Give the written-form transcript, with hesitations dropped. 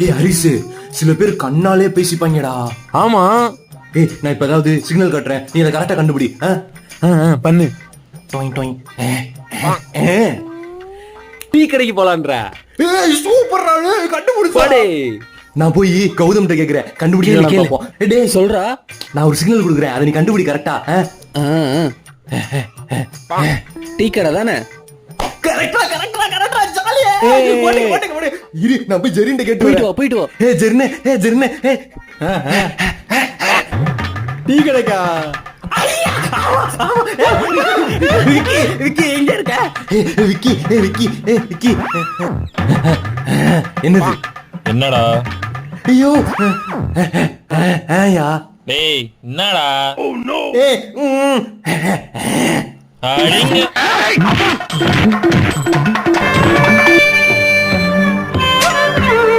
ஏய் ஹரிசு, சில பேர் கண்ணாலே பேசிப்பாங்கடா. ஆமா. ஏய் நான் இப்ப ஏதாவது சிக்னல் கட்டுறேன், நீ அதை கரெக்டா கண்டுபிடி. பண்ணு. டொய் டொய். டீ கடைக்கு போலான்ற. ஏய் சூப்பர்ரா, கண்டுபிடிச்சா. போடே. நான் போய் கௌதம்கிட்ட கேக்குறேன், கண்டுபிடிக்கலாம் பாப்போம். டேய் சொல்றா. நான் ஒரு சிக்னல் கொடுக்குறேன், அதை நீ கண்டுபிடி கரெக்டா. டீ கடை தானே? கரெக்டா ஜாலியா. இரு நான் போய் ஜெரின்ட்ட கேட்டு போயிட்டு வா. ஏய் ஜெரினே டீ கடைக்கா? விக்கி எங்க இருக்க? விக்கி என்னது? என்னடா? ஐயோ யா டேய் என்னடா? ஏய் அடிங்க.